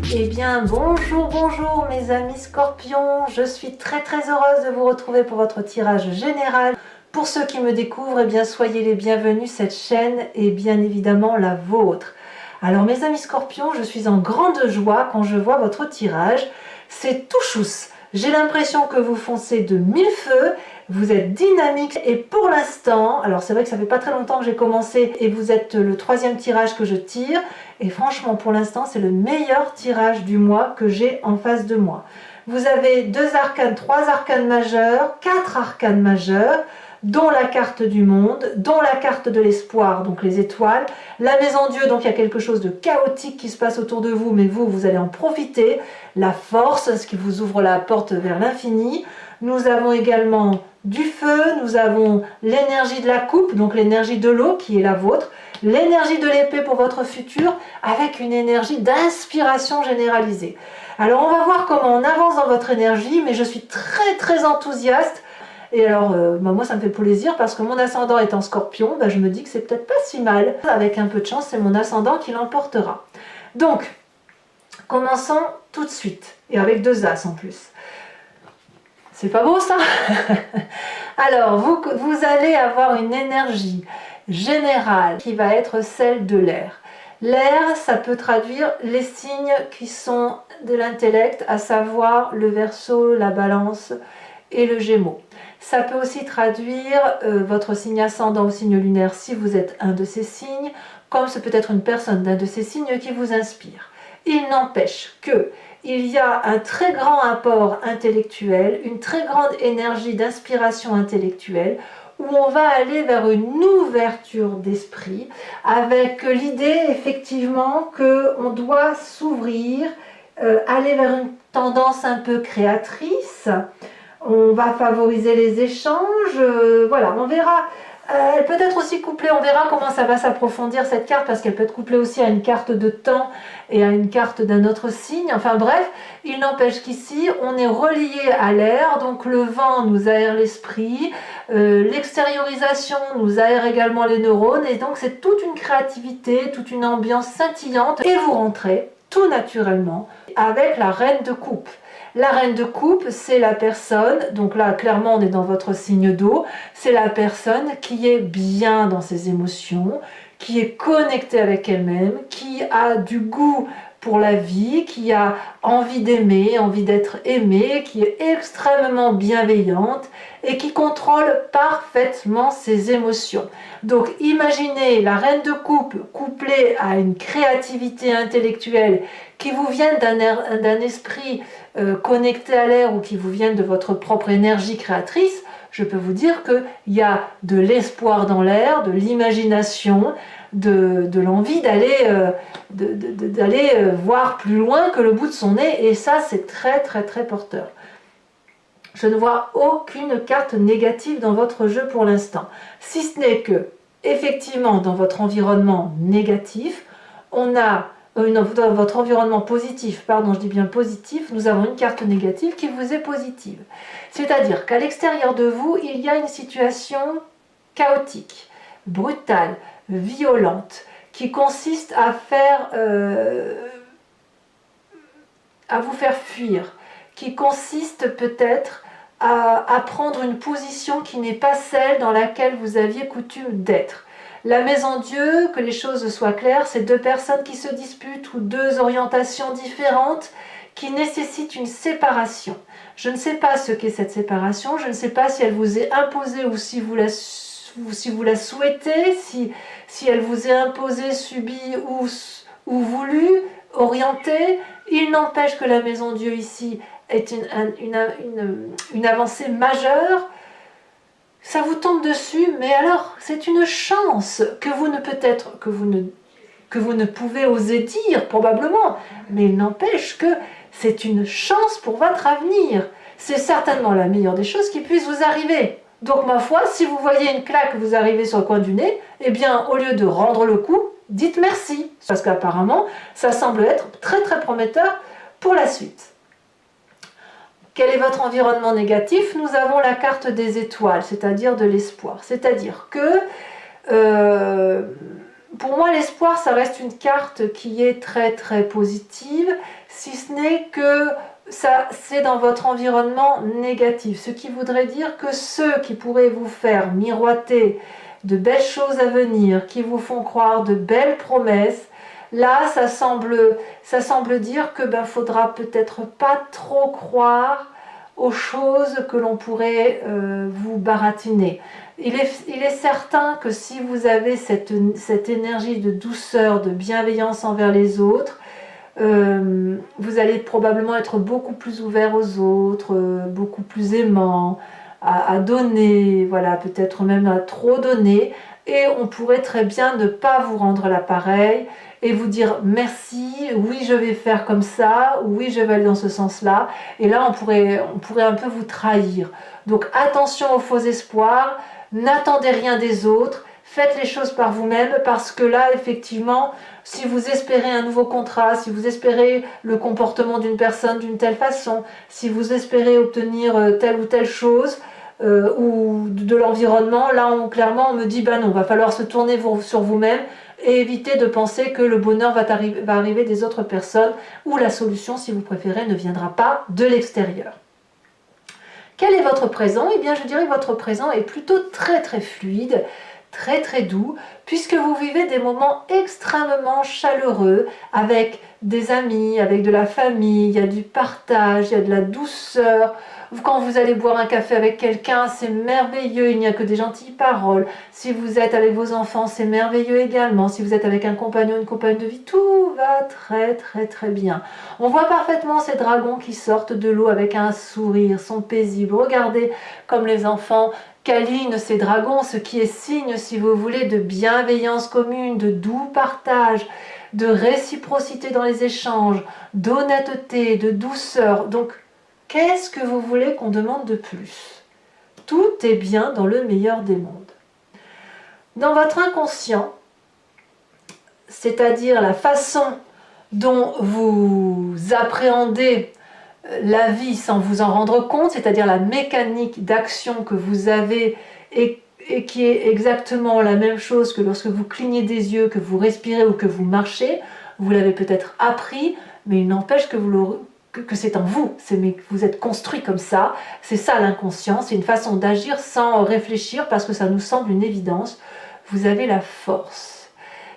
Eh bien bonjour mes amis scorpions, je suis très heureuse de vous retrouver pour votre tirage général. Pour ceux qui me découvrent, eh bien soyez les bienvenus, cette chaîne est bien évidemment la vôtre. Alors mes amis scorpions, je suis en grande joie quand je vois votre tirage, c'est tout chousse. J'ai l'impression que vous foncez de mille feux, vous êtes dynamique et pour l'instant, alors c'est vrai que ça fait pas très longtemps que j'ai commencé et vous êtes le troisième tirage que je tire et franchement pour l'instant c'est le meilleur tirage du mois que j'ai en face de moi. Vous avez 2 arcanes, 3 arcanes majeurs, 4 arcanes majeurs, dont la carte du monde, dont la carte de l'espoir, donc les étoiles, la maison Dieu, donc il y a quelque chose de chaotique qui se passe autour de vous, mais vous allez en profiter, la force, ce qui vous ouvre la porte vers l'infini. Nous avons également du feu, nous avons l'énergie de la coupe, donc l'énergie de l'eau qui est la vôtre, l'énergie de l'épée pour votre futur, avec une énergie d'inspiration généralisée. Alors on va voir comment on avance dans votre énergie, mais je suis très enthousiaste. Et alors, moi ça me fait plaisir parce que mon ascendant est en scorpion, je me dis que c'est peut-être pas si mal. Avec un peu de chance, c'est mon ascendant qui l'emportera. Donc, commençons tout de suite. Et avec 2 as en plus. C'est pas beau ça? Alors, vous allez avoir une énergie générale qui va être celle de l'air. L'air, ça peut traduire les signes qui sont de l'intellect, à savoir le Verseau, la Balance et le Gémeaux. Ça peut aussi traduire votre signe ascendant ou signe lunaire si vous êtes un de ces signes, comme ce peut être une personne d'un de ces signes qui vous inspire. Il n'empêche que il y a un très grand apport intellectuel, une très grande énergie d'inspiration intellectuelle, où on va aller vers une ouverture d'esprit, avec l'idée effectivement qu'on doit s'ouvrir, aller vers une tendance un peu créatrice. On va favoriser les échanges, voilà, on verra. Elle peut être aussi couplée, on verra comment ça va s'approfondir cette carte, parce qu'elle peut être couplée aussi à une carte de temps et à une carte d'un autre signe. Enfin bref, il n'empêche qu'ici, on est relié à l'air, donc le vent nous aère l'esprit, l'extériorisation nous aère également les neurones, et donc c'est toute une créativité, toute une ambiance scintillante, et vous rentrez tout naturellement avec la reine de coupe. La reine de coupe, c'est la personne, donc là clairement on est dans votre signe d'eau, c'est la personne qui est bien dans ses émotions, qui est connectée avec elle-même, qui a du goût pour la vie, qui a envie d'aimer, envie d'être aimée, qui est extrêmement bienveillante et qui contrôle parfaitement ses émotions. Donc imaginez la reine de coupe couplée à une créativité intellectuelle qui vous vient d'un esprit connecté à l'air ou qui vous viennent de votre propre énergie créatrice, je peux vous dire qu'il y a de l'espoir dans l'air, de l'imagination, de l'envie d'aller voir plus loin que le bout de son nez, et ça c'est très porteur. Je ne vois aucune carte négative dans votre jeu pour l'instant, si ce n'est que, effectivement, dans votre environnement négatif, on a dans votre environnement positif, pardon, je dis bien positif, nous avons une carte négative qui vous est positive. C'est-à-dire qu'à l'extérieur de vous, il y a une situation chaotique, brutale, violente, qui consiste à vous faire fuir, qui consiste peut-être à prendre une position qui n'est pas celle dans laquelle vous aviez coutume d'être. La maison Dieu, que les choses soient claires, c'est 2 personnes qui se disputent ou 2 orientations différentes qui nécessitent une séparation. Je ne sais pas ce qu'est cette séparation, je ne sais pas si elle vous est imposée ou si vous la souhaitez, si elle vous est imposée, subie ou voulue, orientée. Il n'empêche que la maison Dieu ici est une avancée majeure. Ça vous tombe dessus, mais alors c'est une chance que vous ne pouvez oser dire probablement, mais il n'empêche que c'est une chance pour votre avenir. C'est certainement la meilleure des choses qui puisse vous arriver. Donc ma foi, si vous voyez une claque vous arriver sur le coin du nez, eh bien au lieu de rendre le coup, dites merci, parce qu'apparemment ça semble être très prometteur pour la suite. Quel est votre environnement négatif? Nous avons la carte des étoiles, c'est-à-dire de l'espoir. C'est-à-dire que, pour moi, l'espoir, ça reste une carte qui est très positive. si ce n'est que ça, c'est dans votre environnement négatif. Ce qui voudrait dire que ceux qui pourraient vous faire miroiter de belles choses à venir, qui vous font croire de belles promesses, là, ça semble dire que faudra peut-être pas trop croire aux choses que l'on pourrait vous baratiner. Il est certain que si vous avez cette énergie de douceur, de bienveillance envers les autres, vous allez probablement être beaucoup plus ouvert aux autres, beaucoup plus aimant, à donner, voilà, peut-être même à trop donner, et on pourrait très bien ne pas vous rendre l'appareil et vous dire merci, oui je vais faire comme ça, oui je vais aller dans ce sens-là, et là on pourrait un peu vous trahir. Donc attention aux faux espoirs, n'attendez rien des autres, faites les choses par vous-même, parce que là effectivement, si vous espérez un nouveau contrat, si vous espérez le comportement d'une personne d'une telle façon, si vous espérez obtenir telle ou telle chose, ou de l'environnement, là clairement on me dit non, va falloir se tourner sur vous-même et éviter de penser que le bonheur va arriver des autres personnes, ou la solution, si vous préférez, ne viendra pas de l'extérieur. Quel est votre présent? Eh bien je dirais que votre présent est plutôt très très fluide, très très doux, puisque vous vivez des moments extrêmement chaleureux avec des amis, avec de la famille, il y a du partage, il y a de la douceur. Quand vous allez boire un café avec quelqu'un, c'est merveilleux, il n'y a que des gentilles paroles. Si vous êtes avec vos enfants, c'est merveilleux également. Si vous êtes avec un compagnon, une compagne de vie, tout va très très très bien. On voit parfaitement ces dragons qui sortent de l'eau avec un sourire, sont paisibles. Regardez comme les enfants câlinent ces dragons, ce qui est signe, si vous voulez, de bienveillance commune, de doux partage, de réciprocité dans les échanges, d'honnêteté, de douceur. Donc, qu'est-ce que vous voulez qu'on demande de plus? Tout est bien dans le meilleur des mondes. Dans votre inconscient, c'est-à-dire la façon dont vous appréhendez la vie sans vous en rendre compte, c'est-à-dire la mécanique d'action que vous avez et qui est exactement la même chose que lorsque vous clignez des yeux, que vous respirez ou que vous marchez, vous l'avez peut-être appris, mais il n'empêche que c'est en vous, vous êtes construit comme ça, c'est ça l'inconscient, c'est une façon d'agir sans réfléchir parce que ça nous semble une évidence. Vous avez la force.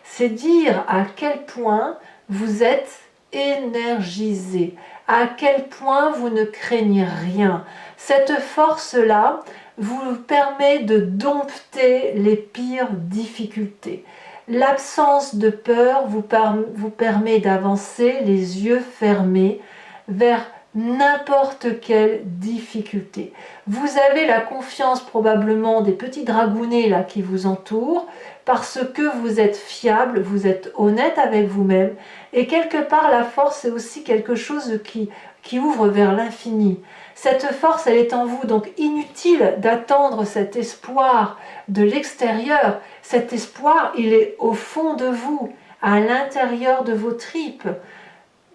C'est dire à quel point vous êtes énergisé, à quel point vous ne craignez rien. Cette force-là vous permet de dompter les pires difficultés. L'absence de peur vous permet d'avancer les yeux fermés vers n'importe quelle difficulté. Vous avez la confiance probablement des petits dragounets là qui vous entourent parce que vous êtes fiable, vous êtes honnête avec vous-même, et quelque part la force c'est aussi quelque chose qui ouvre vers l'infini. Cette force elle est en vous, donc inutile d'attendre cet espoir de l'extérieur. Cet espoir il est au fond de vous, à l'intérieur de vos tripes.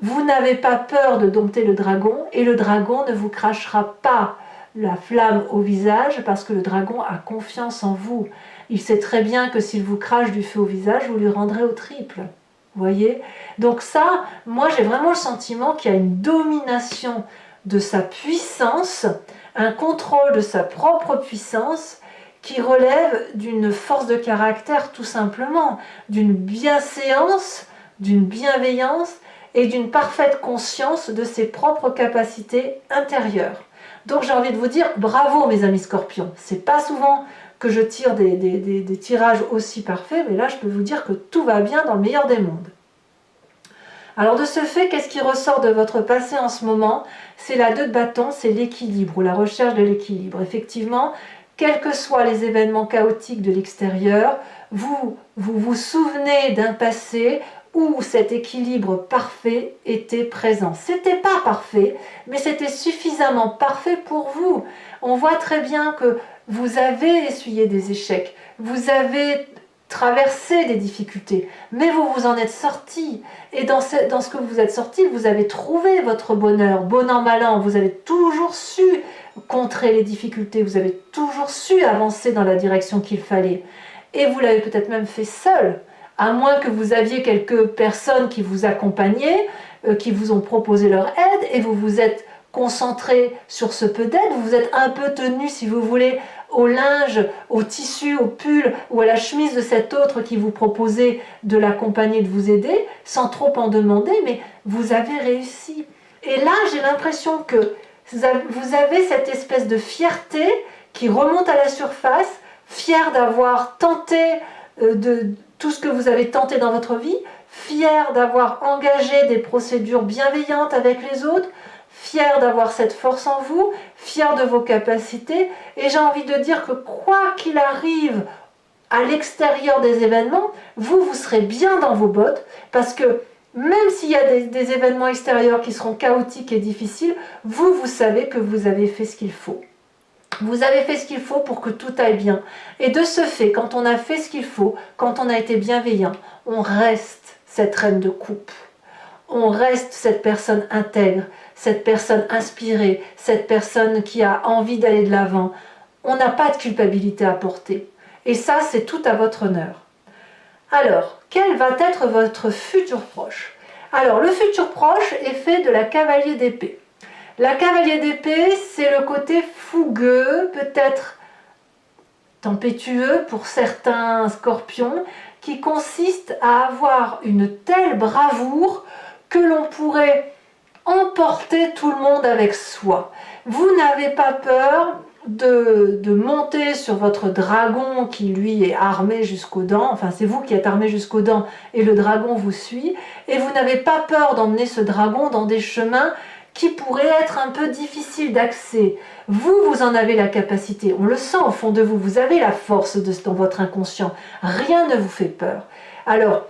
Vous n'avez pas peur de dompter le dragon, et le dragon ne vous crachera pas la flamme au visage parce que le dragon a confiance en vous. Il sait très bien que s'il vous crache du feu au visage, vous lui rendrez au triple. Vous voyez? Donc ça, moi j'ai vraiment le sentiment qu'il y a une domination de sa puissance, un contrôle de sa propre puissance qui relève d'une force de caractère tout simplement, d'une bienséance, d'une bienveillance et d'une parfaite conscience de ses propres capacités intérieures. Donc j'ai envie de vous dire bravo mes amis scorpions. C'est pas souvent que je tire des tirages aussi parfaits, mais là je peux vous dire que tout va bien dans le meilleur des mondes. Alors de ce fait, qu'est-ce qui ressort de votre passé en ce moment? C'est la 2 de bâton, c'est l'équilibre ou la recherche de l'équilibre. Effectivement, quels que soient les événements chaotiques de l'extérieur, vous souvenez d'un passé où cet équilibre parfait était présent. C'était pas parfait, mais c'était suffisamment parfait pour vous. On voit très bien que vous avez essuyé des échecs, vous avez traversé des difficultés, mais vous vous en êtes sorti. Et dans ce que vous êtes sorti, vous avez trouvé votre bonheur, bon an, mal an. Vous avez toujours su contrer les difficultés, vous avez toujours su avancer dans la direction qu'il fallait. Et vous l'avez peut-être même fait seul, à moins que vous aviez quelques personnes qui vous accompagnaient, qui vous ont proposé leur aide et vous vous êtes concentré sur ce peu d'aide, vous vous êtes un peu tenu, si vous voulez, au linge, au tissu, au pull ou à la chemise de cet autre qui vous proposait de l'accompagner, de vous aider, sans trop en demander, mais vous avez réussi. Et là, j'ai l'impression que vous avez cette espèce de fierté qui remonte à la surface, fier d'avoir tenté de tout ce que vous avez tenté dans votre vie, fier d'avoir engagé des procédures bienveillantes avec les autres, fier d'avoir cette force en vous, fier de vos capacités. Et j'ai envie de dire que quoi qu'il arrive à l'extérieur des événements, vous serez bien dans vos bottes, parce que même s'il y a des événements extérieurs qui seront chaotiques et difficiles, vous savez que vous avez fait ce qu'il faut. Vous avez fait ce qu'il faut pour que tout aille bien. Et de ce fait, quand on a fait ce qu'il faut, quand on a été bienveillant, on reste cette reine de coupe. On reste cette personne intègre, cette personne inspirée, cette personne qui a envie d'aller de l'avant. On n'a pas de culpabilité à porter. Et ça, c'est tout à votre honneur. Alors, quel va être votre futur proche? Alors, le futur proche est fait de la cavalier d'épée. La cavalier d'épée, c'est le côté fougueux, peut-être tempétueux pour certains scorpions, qui consiste à avoir une telle bravoure que l'on pourrait emporter tout le monde avec soi. Vous n'avez pas peur de monter sur votre dragon qui lui est armé jusqu'aux dents, enfin c'est vous qui êtes armé jusqu'aux dents et le dragon vous suit, et vous n'avez pas peur d'emmener ce dragon dans des chemins qui pourraient être un peu difficiles d'accès. Vous en avez la capacité, on le sent au fond de vous, vous avez la force dans votre inconscient, rien ne vous fait peur. Alors,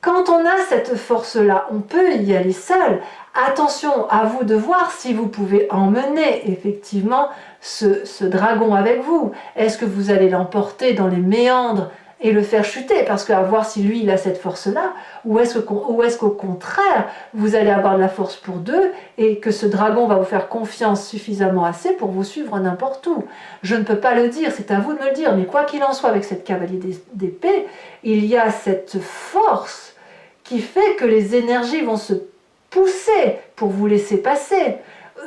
quand on a cette force-là, on peut y aller seul. Attention à vous de voir si vous pouvez emmener effectivement ce dragon avec vous. Est-ce que vous allez l'emporter dans les méandres et le faire chuter, parce qu'à voir si lui il a cette force-là, ou est-ce qu'au contraire, vous allez avoir de la force pour deux, et que ce dragon va vous faire confiance suffisamment assez pour vous suivre n'importe où. Je ne peux pas le dire, c'est à vous de me le dire, mais quoi qu'il en soit, avec cette cavalier d'épée, il y a cette force qui fait que les énergies vont se pousser pour vous laisser passer.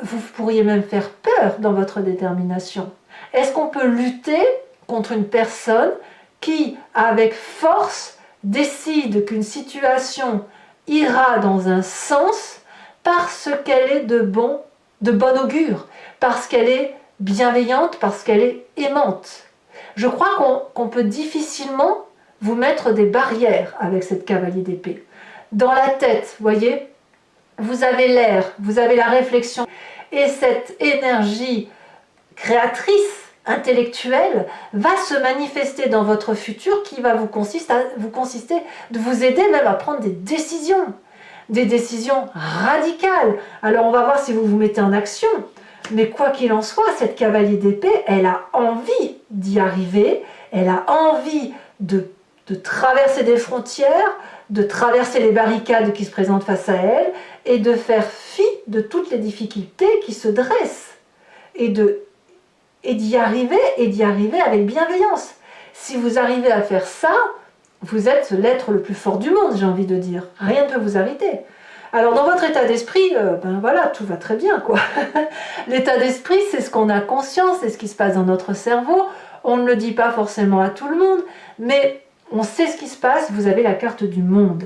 Vous pourriez même faire peur dans votre détermination. Est-ce qu'on peut lutter contre une personne qui, avec force, décide qu'une situation ira dans un sens parce qu'elle est de bon augure, parce qu'elle est bienveillante, parce qu'elle est aimante? Je crois qu'on peut difficilement vous mettre des barrières avec cette cavalier d'épée. Dans la tête, voyez, vous avez l'air, vous avez la réflexion, et cette énergie créatrice, intellectuelle, va se manifester dans votre futur, qui va vous consister de vous aider même à prendre des décisions radicales. Alors on va voir si vous vous mettez en action, mais quoi qu'il en soit, cette cavalier d'épée, elle a envie d'y arriver, elle a envie de traverser des frontières, de traverser les barricades qui se présentent face à elle, et de faire fi de toutes les difficultés qui se dressent, et d'y arriver avec bienveillance. Si vous arrivez à faire ça, vous êtes l'être le plus fort du monde, j'ai envie de dire. Rien ne peut vous arrêter. Alors dans votre état d'esprit, ben voilà, tout va très bien, quoi. L'état d'esprit, c'est ce qu'on a conscience, c'est ce qui se passe dans notre cerveau. On ne le dit pas forcément à tout le monde, mais on sait ce qui se passe, vous avez la carte du monde.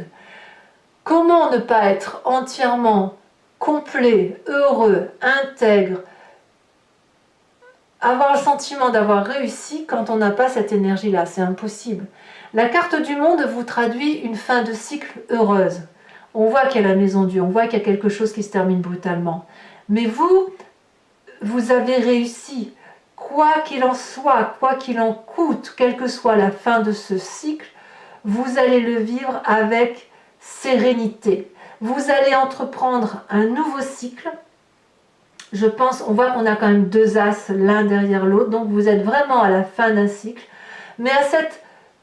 Comment ne pas être entièrement complet, heureux, intègre, avoir le sentiment d'avoir réussi quand on n'a pas cette énergie-là? C'est impossible. La carte du monde vous traduit une fin de cycle heureuse. On voit qu'il y a la maison Dieu, on voit qu'il y a quelque chose qui se termine brutalement. Mais vous avez réussi. Quoi qu'il en soit, quoi qu'il en coûte, quelle que soit la fin de ce cycle, vous allez le vivre avec sérénité. Vous allez entreprendre un nouveau cycle. Je pense, on voit qu'on a quand même deux as l'un derrière l'autre, donc vous êtes vraiment à la fin d'un cycle, mais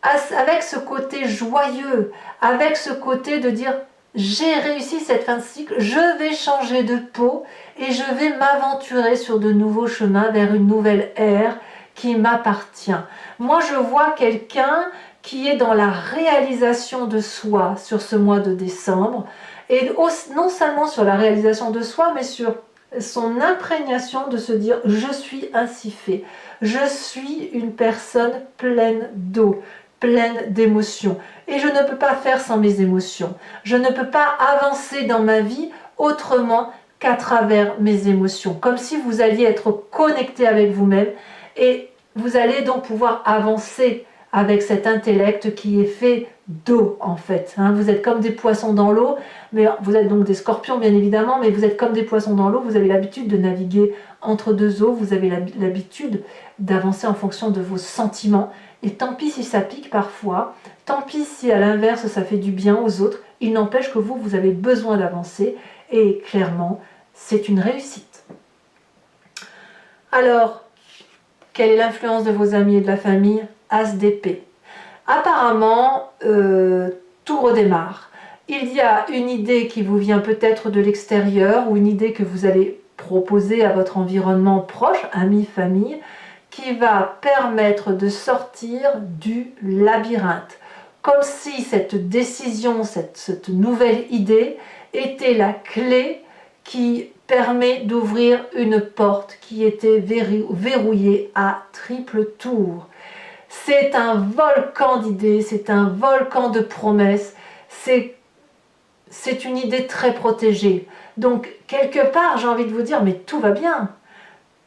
avec ce côté joyeux, avec ce côté de dire j'ai réussi cette fin de cycle, je vais changer de peau et je vais m'aventurer sur de nouveaux chemins vers une nouvelle ère qui m'appartient. Moi je vois quelqu'un qui est dans la réalisation de soi sur ce mois de décembre, Et non seulement sur la réalisation de soi, mais sur son imprégnation de se dire « je suis ainsi fait, je suis une personne pleine d'eau, pleine d'émotions, et je ne peux pas faire sans mes émotions. Je ne peux pas avancer dans ma vie autrement qu'à travers mes émotions. » Comme si vous alliez être connecté avec vous-même et vous allez donc pouvoir avancer avec cet intellect qui est fait d'eau en fait. Vous êtes comme des poissons dans l'eau, mais vous êtes donc des scorpions bien évidemment, mais vous êtes comme des poissons dans l'eau, vous avez l'habitude de naviguer entre deux eaux, vous avez l'habitude d'avancer en fonction de vos sentiments, et tant pis si ça pique parfois, tant pis si à l'inverse ça fait du bien aux autres, il n'empêche que vous avez besoin d'avancer, et clairement, c'est une réussite. Alors, quelle est l'influence de vos amis et de la famille? As d'épée. Apparemment, tout redémarre. Il y a une idée qui vous vient peut-être de l'extérieur ou une idée que vous allez proposer à votre environnement proche, amis, famille, qui va permettre de sortir du labyrinthe. Comme si cette décision, cette nouvelle idée était la clé qui permet d'ouvrir une porte qui était verrouillée à triple tour. C'est un volcan d'idées, c'est un volcan de promesses, c'est une idée très protégée. Donc, quelque part, j'ai envie de vous dire, mais tout va bien.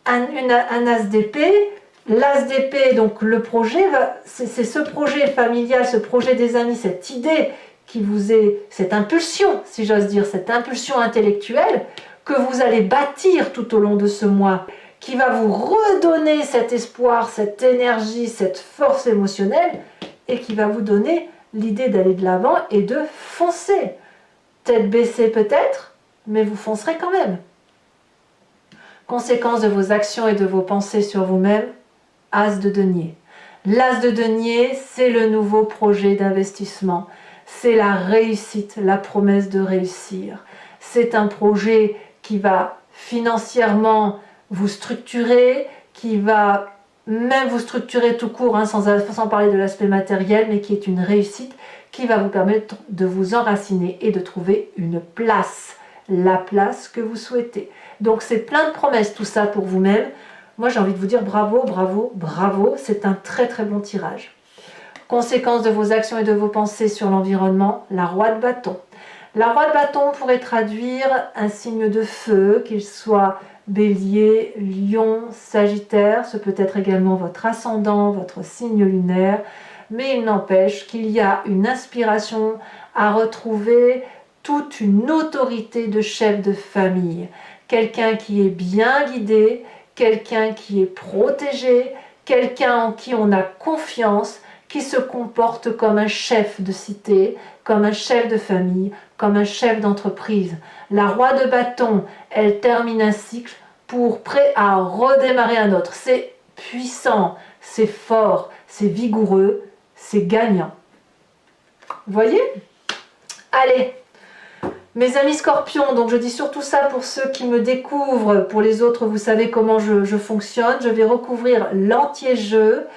Un as d'épée, l'as d'épée, donc le projet, c'est ce projet familial, ce projet des amis, cette idée qui vous est, cette impulsion, si j'ose dire, cette impulsion intellectuelle que vous allez bâtir tout au long de ce mois, qui va vous redonner cet espoir, cette énergie, cette force émotionnelle, et qui va vous donner l'idée d'aller de l'avant et de foncer. Tête baissée peut-être, mais vous foncerez quand même. Conséquence de vos actions et de vos pensées sur vous-même, as de denier. L'as de denier, c'est le nouveau projet d'investissement. C'est la réussite, la promesse de réussir. C'est un projet qui va financièrement vous structurer, qui va même vous structurer tout court, sans parler de l'aspect matériel, mais qui est une réussite qui va vous permettre de vous enraciner et de trouver une place, la place que vous souhaitez. Donc c'est plein de promesses tout ça pour vous-même. Moi j'ai envie de vous dire bravo, bravo, bravo, c'est un très très bon tirage. Conséquence de vos actions et de vos pensées sur l'environnement, la roue de bâton. La roue de bâton pourrait traduire un signe de feu, qu'il soit Bélier, Lion, Sagittaire, ce peut être également votre ascendant, votre signe lunaire, mais il n'empêche qu'il y a une inspiration à retrouver toute une autorité de chef de famille, quelqu'un qui est bien guidé, quelqu'un qui est protégé, quelqu'un en qui on a confiance, qui se comporte comme un chef de cité, comme un chef de famille, comme un chef d'entreprise. La roue de bâton, elle termine un cycle prêt à redémarrer un autre. C'est puissant, c'est fort, c'est vigoureux, c'est gagnant. Vous voyez? Allez, mes amis scorpions, donc je dis surtout ça pour ceux qui me découvrent, pour les autres vous savez comment je fonctionne. Je vais recouvrir l'entier-jeu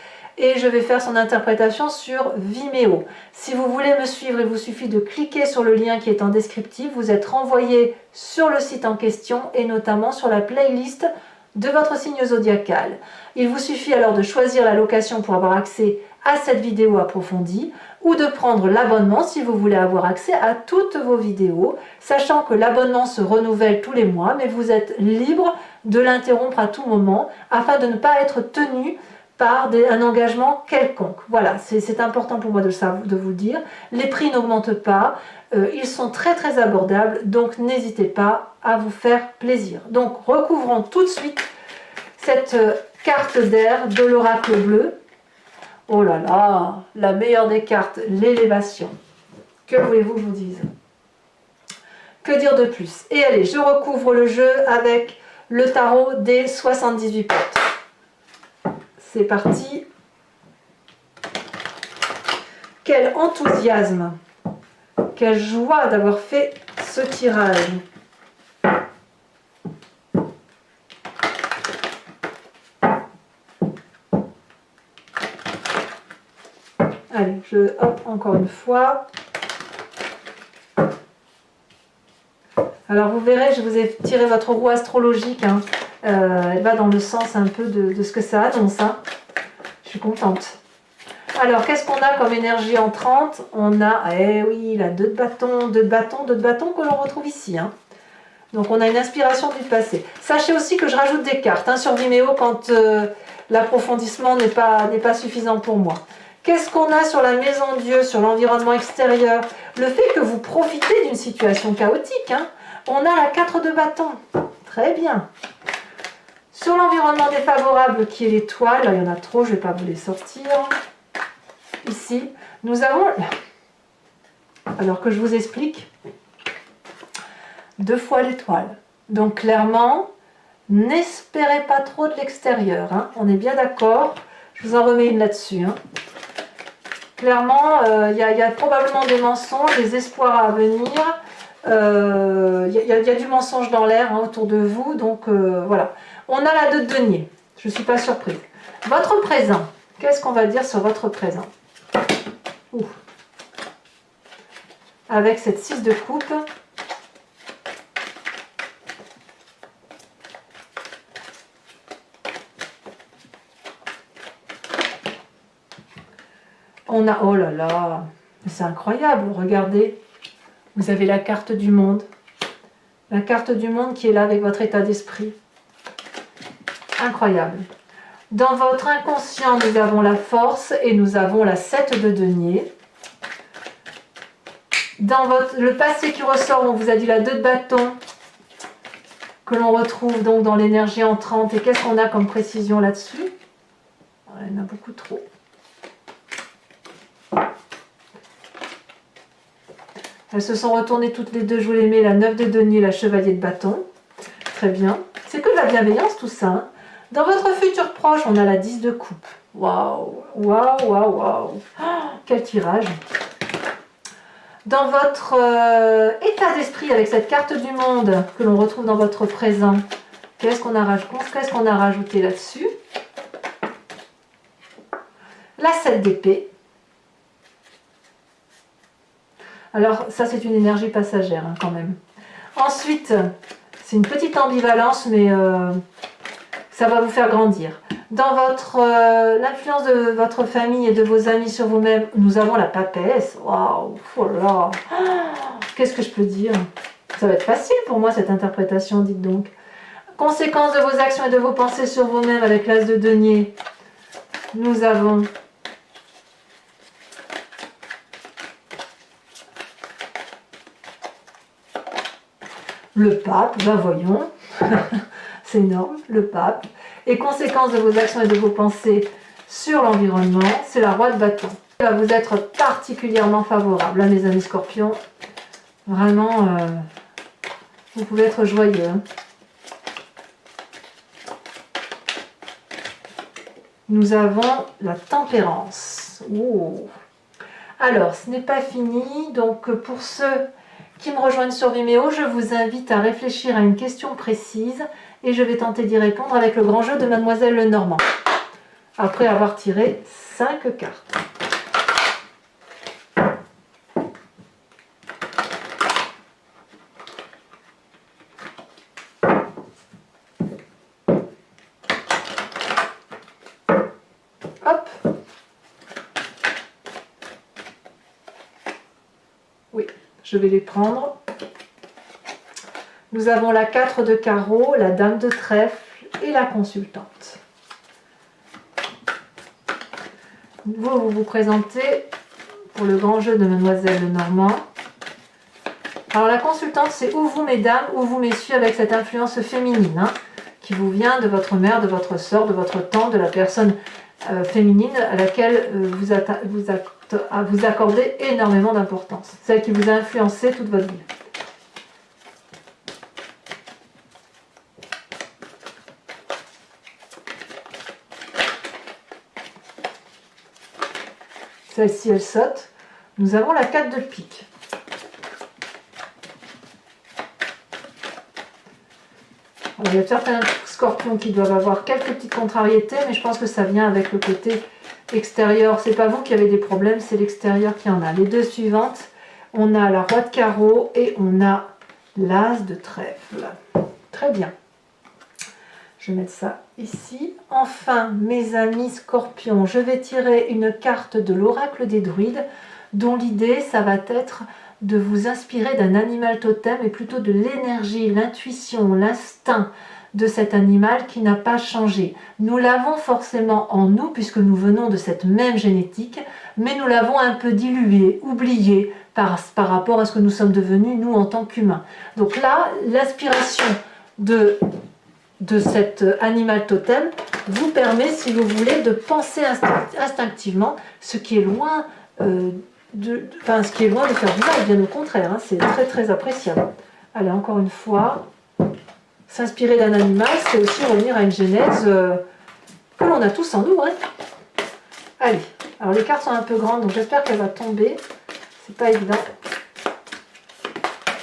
et je vais faire son interprétation sur Vimeo. Si vous voulez me suivre, il vous suffit de cliquer sur le lien qui est en descriptif. Vous êtes renvoyé sur le site en question et notamment sur la playlist de votre signe zodiacal. Il vous suffit alors de choisir la location pour avoir accès à cette vidéo approfondie ou de prendre l'abonnement si vous voulez avoir accès à toutes vos vidéos, sachant que l'abonnement se renouvelle tous les mois, mais vous êtes libre de l'interrompre à tout moment afin de ne pas être tenu par un engagement quelconque. Voilà, c'est important pour moi de vous le dire. Les prix n'augmentent pas, ils sont très très abordables, donc n'hésitez pas à vous faire plaisir. Donc recouvrons tout de suite cette carte d'air de l'oracle bleu. Oh là là, la meilleure des cartes, l'élévation. Que voulez-vous que je vous dise? Que dire de plus? Et allez, je recouvre le jeu avec le tarot des 78 portes. C'est parti. Quel enthousiasme, quelle joie d'avoir fait ce tirage. Allez, hop, encore une fois. Alors vous verrez, je vous ai tiré votre roue astrologique. Hein. Elle va dans le sens un peu de ce que ça annonce. Hein. Je suis contente. Alors, qu'est-ce qu'on a comme énergie entrante? On a, eh oui, la 2 de bâton, 2 de bâton, 2 de bâton que l'on retrouve ici. Hein. Donc, on a une inspiration du passé. Sachez aussi que je rajoute des cartes hein, sur Vimeo quand l'approfondissement n'est pas suffisant pour moi. Qu'est-ce qu'on a sur la maison Dieu, sur l'environnement extérieur? Le fait que vous profitez d'une situation chaotique. Hein. On a la 4 de bâton. Très bien. Sur l'environnement défavorable qui est l'étoile, il y en a trop, je ne vais pas vous les sortir. Ici, nous avons, alors que je vous explique, 2 fois l'étoile. Donc clairement, n'espérez pas trop de l'extérieur. Hein. On est bien d'accord. Je vous en remets une là-dessus. Hein. Clairement, il y a probablement des mensonges, des espoirs à venir. Il y a du mensonge dans l'air hein, autour de vous. Donc voilà. On a la 2 de denier. Je ne suis pas surprise. Votre présent. Qu'est-ce qu'on va dire sur votre présent? Ouh. Avec cette 6 de coupe. On a, oh là là, c'est incroyable, regardez. Vous avez la carte du monde. La carte du monde qui est là avec votre état d'esprit. Incroyable. Dans votre inconscient, nous avons la force et nous avons la 7 de denier. Dans le passé qui ressort, on vous a dit la 2 de bâton, que l'on retrouve donc dans l'énergie entrante. Et qu'est-ce qu'on a comme précision là-dessus? Il y en a beaucoup trop. Elles se sont retournées toutes les deux, je vous les mets, la 9 de denier, la chevalier de bâton. Très bien. C'est que de la bienveillance tout ça. Hein. Dans votre futur proche, on a la 10 de coupe. Waouh, waouh, waouh, waouh. Quel tirage. Dans votre état d'esprit, avec cette carte du monde que l'on retrouve dans votre présent, qu'est-ce qu'on a rajouté là-dessus? La 7 d'épée. Alors, ça, c'est une énergie passagère, hein, quand même. Ensuite, c'est une petite ambivalence, mais ça va vous faire grandir. Dans l'influence de votre famille et de vos amis sur vous-même, nous avons la papesse. Waouh, oh là là. Qu'est-ce que je peux dire? Ça va être facile pour moi, cette interprétation, dites donc. Conséquence de vos actions et de vos pensées sur vous-même avec l'as de denier. Nous avons le pape, ben voyons, c'est énorme, le pape. Et conséquence de vos actions et de vos pensées sur l'environnement, c'est la roi de bâton. Ça va vous être particulièrement favorable, hein, mes amis scorpions. Vraiment, vous pouvez être joyeux. Hein. Nous avons la tempérance. Oh. Alors, ce n'est pas fini, donc pour ceux qui me rejoignent sur Vimeo, je vous invite à réfléchir à une question précise et je vais tenter d'y répondre avec le grand jeu de Mademoiselle Lenormand, après avoir tiré 5 cartes. Hop. Oui. Je vais les prendre. Nous avons la 4 de carreau, la dame de trèfle et la consultante. Vous vous présentez pour le grand jeu de Mademoiselle Lenormand. Alors la consultante, c'est ou vous mesdames ou vous messieurs avec cette influence féminine hein, qui vous vient de votre mère, de votre sœur, de votre tante, de la personne féminine à laquelle vous accordez énormément d'importance. Celle qui vous a influencé toute votre vie. Celle-ci, elle saute. Nous avons la 4 de pique. Alors, il y a certains scorpions qui doivent avoir quelques petites contrariétés, mais je pense que ça vient avec le côté extérieur. C'est pas vous qui avez des problèmes, c'est l'extérieur qui en a. Les deux suivantes, on a la roi de carreau et on a l'as de trèfle. Très bien. Je vais mettre ça ici. Enfin, mes amis scorpions, je vais tirer une carte de l'oracle des druides, dont l'idée, ça va être de vous inspirer d'un animal totem, et plutôt de l'énergie, l'intuition, l'instinct de cet animal qui n'a pas changé. Nous l'avons forcément en nous, puisque nous venons de cette même génétique, mais nous l'avons un peu dilué, oublié, par rapport à ce que nous sommes devenus, nous, en tant qu'humains. Donc là, l'inspiration de cet animal totem vous permet, si vous voulez, de penser instinctivement, ce qui est loin de faire du mal, bien au contraire, hein, c'est très très appréciable. Allez, encore une fois, s'inspirer d'un animal, c'est aussi revenir à une genèse que l'on a tous en nous. Hein. Allez, alors les cartes sont un peu grandes, donc j'espère qu'elle va tomber. C'est pas évident.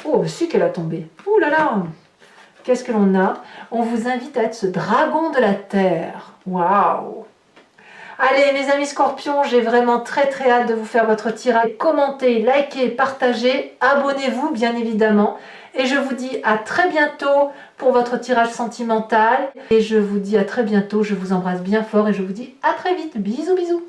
Oh, si qu'elle a tombé. Ouh là là. Qu'est-ce que l'on a? On vous invite à être ce dragon de la terre. Waouh! Allez, mes amis scorpions, j'ai vraiment très très hâte de vous faire votre tirage. Commentez, likez, partagez, abonnez-vous bien évidemment. Et je vous dis à très bientôt pour votre tirage sentimental. Et je vous dis à très bientôt, je vous embrasse bien fort et je vous dis à très vite. Bisous bisous!